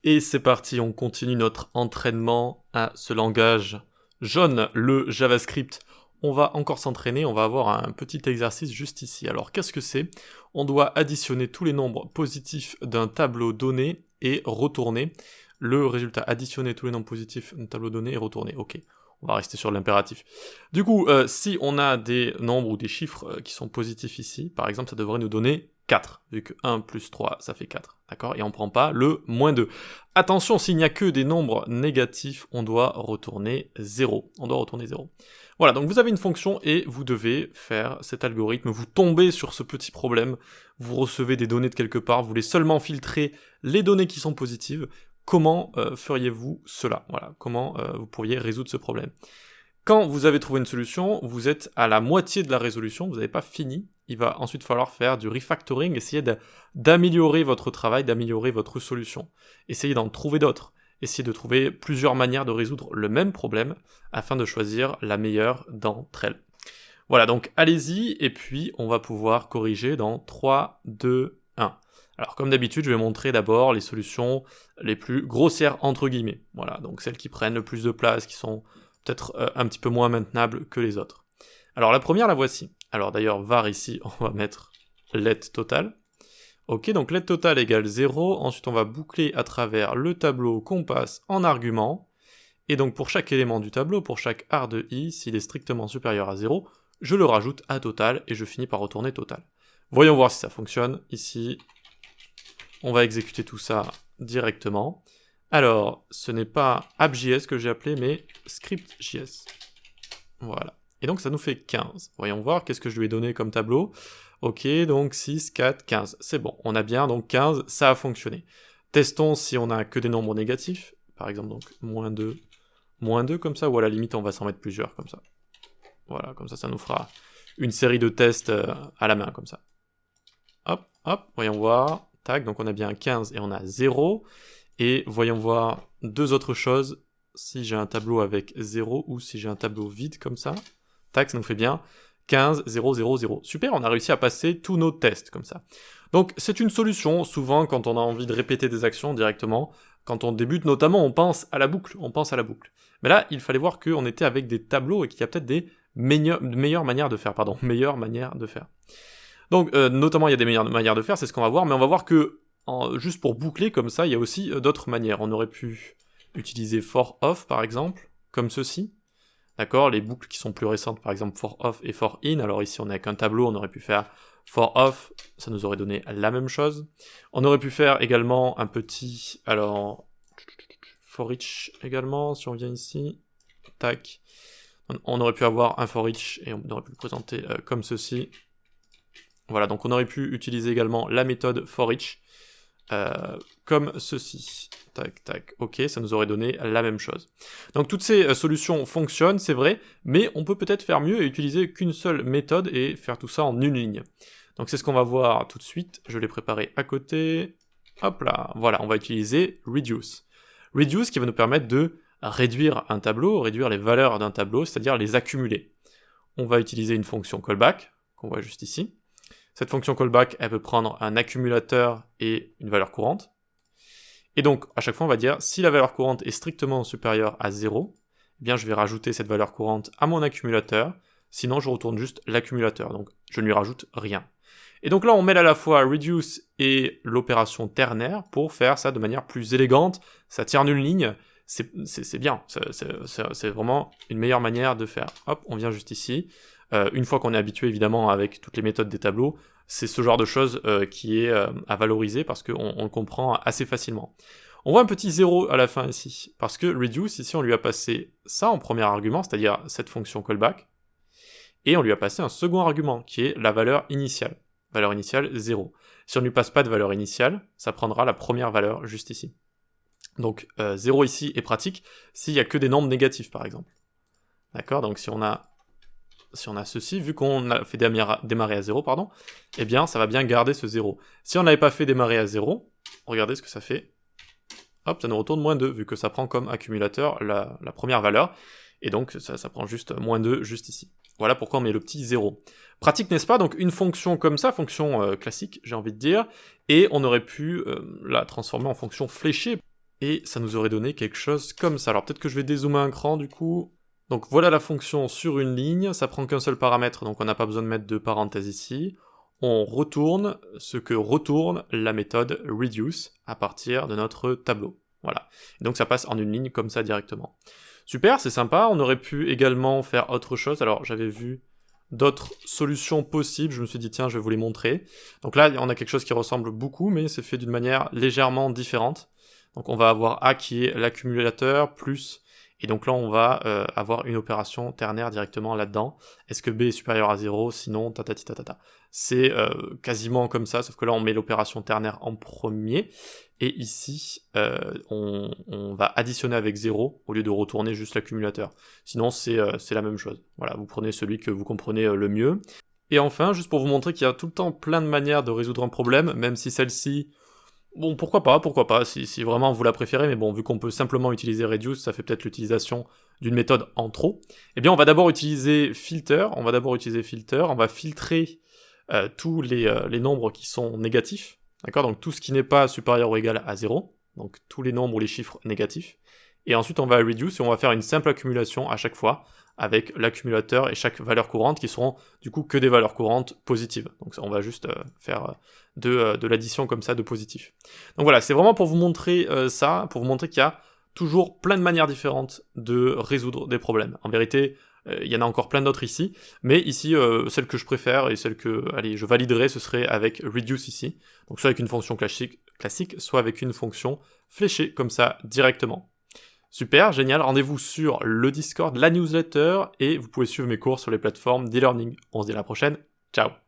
Et c'est parti, on continue notre entraînement à ce langage jaune, le JavaScript. On va encore s'entraîner, on va avoir un petit exercice juste ici. Alors qu'est-ce que c'est? On doit additionner tous les nombres positifs d'un tableau donné et retourner le résultat. Additionner tous les nombres positifs d'un tableau donné et retourner. Ok, on va rester sur l'impératif. Du coup, si on a des nombres ou des chiffres qui sont positifs ici, par exemple, ça devrait nous donner 4, vu que 1 plus 3, ça fait 4, d'accord? Et on ne prend pas le moins 2. Attention, s'il n'y a que des nombres négatifs, on doit retourner 0. On doit retourner 0. Voilà, donc vous avez une fonction et vous devez faire cet algorithme, vous tombez sur ce petit problème, vous recevez des données de quelque part, vous voulez seulement filtrer les données qui sont positives. Comment feriez-vous cela? Voilà, comment vous pourriez résoudre ce problème? Quand vous avez trouvé une solution, vous êtes à la moitié de la résolution, vous n'avez pas fini. Il va ensuite falloir faire du refactoring, essayer d'améliorer votre travail, d'améliorer votre solution. Essayez d'en trouver d'autres. Essayez de trouver plusieurs manières de résoudre le même problème afin de choisir la meilleure d'entre elles. Voilà, donc allez-y, et puis on va pouvoir corriger dans 3, 2, 1. Alors comme d'habitude, je vais montrer d'abord les solutions les plus grossières entre guillemets. Voilà, donc celles qui prennent le plus de place, qui sont peut-être un petit peu moins maintenables que les autres. Alors la première, la voici. Alors d'ailleurs, var ici, on va mettre let total. Ok, donc let total égale 0. Ensuite, on va boucler à travers le tableau qu'on passe en argument. Et donc pour chaque élément du tableau, pour chaque arc de i, s'il est strictement supérieur à 0, je le rajoute à total et je finis par retourner total. Voyons voir si ça fonctionne. Ici, on va exécuter tout ça directement. Alors, ce n'est pas app.js que j'ai appelé, mais script.js. Voilà. Et donc, ça nous fait 15. Voyons voir, qu'est-ce que je lui ai donné comme tableau? Ok, donc 6, 4, 15. C'est bon, on a bien, donc 15, ça a fonctionné. Testons si on a que des nombres négatifs. Par exemple, donc, moins 2 comme ça, ou à la limite, on va s'en mettre plusieurs, comme ça. Voilà, comme ça nous fera une série de tests à la main, comme ça. Hop, hop, voyons voir. Tac, donc on a bien 15 et on a 0. Et voyons voir deux autres choses, si j'ai un tableau avec 0 ou si j'ai un tableau vide comme ça. Tac, ça nous fait bien 15, 0, 0, 0. Super, on a réussi à passer tous nos tests comme ça. Donc c'est une solution, souvent quand on a envie de répéter des actions directement, quand on débute notamment, on pense à la boucle, Mais là, il fallait voir qu'on était avec des tableaux et qu'il y a peut-être des meilleures manières de faire, Donc notamment il y a des meilleures manières de faire, c'est ce qu'on va voir, mais on va voir que juste pour boucler comme ça, il y a aussi d'autres manières. On aurait pu utiliser for off par exemple, comme ceci. D'accord, les boucles qui sont plus récentes, par exemple for off et for in. Alors ici on n'a qu'un tableau, on aurait pu faire for off, ça nous aurait donné la même chose. On aurait pu faire également un petit, alors for each également, si on vient ici, tac. On aurait pu avoir un for each et on aurait pu le présenter comme ceci. Voilà, donc on aurait pu utiliser également la méthode for each, comme ceci. Tac, tac, ok, ça nous aurait donné la même chose. Donc toutes ces solutions fonctionnent, c'est vrai, mais on peut peut-être faire mieux et utiliser qu'une seule méthode et faire tout ça en une ligne. Donc c'est ce qu'on va voir tout de suite, je l'ai préparé à côté. Hop là, voilà, on va utiliser reduce. Reduce qui va nous permettre de réduire un tableau, réduire les valeurs d'un tableau, c'est-à-dire les accumuler. On va utiliser une fonction callback, qu'on voit juste ici. Cette fonction callback, elle peut prendre un accumulateur et une valeur courante. Et donc, à chaque fois, on va dire, si la valeur courante est strictement supérieure à 0, eh bien, je vais rajouter cette valeur courante à mon accumulateur, sinon je retourne juste l'accumulateur, donc je ne lui rajoute rien. Et donc là, on mêle à la fois reduce et l'opération ternaire pour faire ça de manière plus élégante, ça tient en une ligne, c'est bien, c'est vraiment une meilleure manière de faire. Hop, on vient juste ici. Une fois qu'on est habitué évidemment avec toutes les méthodes des tableaux, c'est ce genre de choses qui est à valoriser parce qu'on le comprend assez facilement. On voit un petit 0 à la fin ici, parce que reduce, ici on lui a passé ça en premier argument, c'est-à-dire cette fonction callback, et on lui a passé un second argument, qui est la valeur initiale. Valeur initiale 0. Si on ne lui passe pas de valeur initiale, ça prendra la première valeur juste ici. Donc 0 ici est pratique s'il n'y a que des nombres négatifs par exemple. D'accord, donc si on a ceci, vu qu'on a fait démarrer à 0, eh bien ça va bien garder ce 0. Si on n'avait pas fait démarrer à 0, regardez ce que ça fait. Hop, ça nous retourne moins 2, vu que ça prend comme accumulateur la première valeur, et donc ça prend juste moins 2 juste ici. Voilà pourquoi on met le petit 0. Pratique, n'est-ce pas? Donc une fonction comme ça, fonction classique, j'ai envie de dire, et on aurait pu la transformer en fonction fléchée. et ça nous aurait donné quelque chose comme ça. Alors peut-être que je vais dézoomer un cran du coup. Donc voilà la fonction sur une ligne, ça prend qu'un seul paramètre, donc on n'a pas besoin de mettre de parenthèse ici. On retourne ce que retourne la méthode reduce à partir de notre tableau. Voilà. Et donc ça passe en une ligne comme ça directement. Super, c'est sympa, on aurait pu également faire autre chose. Alors j'avais vu d'autres solutions possibles, je me suis dit tiens je vais vous les montrer. Donc là on a quelque chose qui ressemble beaucoup mais c'est fait d'une manière légèrement différente. Donc on va avoir A qui est l'accumulateur plus, et donc là on va avoir une opération ternaire directement là-dedans. Est-ce que B est supérieur à 0, sinon tatati tatata. C'est quasiment comme ça, sauf que là on met l'opération ternaire en premier, et ici on va additionner avec 0 au lieu de retourner juste l'accumulateur. Sinon c'est la même chose. Voilà, vous prenez celui que vous comprenez le mieux. Et enfin, juste pour vous montrer qu'il y a tout le temps plein de manières de résoudre un problème, même si celle-ci, bon, pourquoi pas, si vraiment vous la préférez, mais bon, vu qu'on peut simplement utiliser reduce, ça fait peut-être l'utilisation d'une méthode en trop. Eh bien, on va d'abord utiliser filter, on va filtrer tous les nombres qui sont négatifs, d'accord? Donc tout ce qui n'est pas supérieur ou égal à 0, donc tous les nombres ou les chiffres négatifs. Et ensuite, on va reduce et on va faire une simple accumulation à chaque fois, avec l'accumulateur et chaque valeur courante qui seront du coup que des valeurs courantes positives. Donc on va juste faire de l'addition comme ça de positif. Donc voilà, c'est vraiment pour vous montrer ça, pour vous montrer qu'il y a toujours plein de manières différentes de résoudre des problèmes. En vérité, il y en a encore plein d'autres ici, mais ici, celle que je préfère et celle que je validerai, ce serait avec reduce ici. Donc soit avec une fonction classique, soit avec une fonction fléchée comme ça directement. Super, génial, rendez-vous sur le Discord, la newsletter, et vous pouvez suivre mes cours sur les plateformes d'e-learning. On se dit à la prochaine, ciao!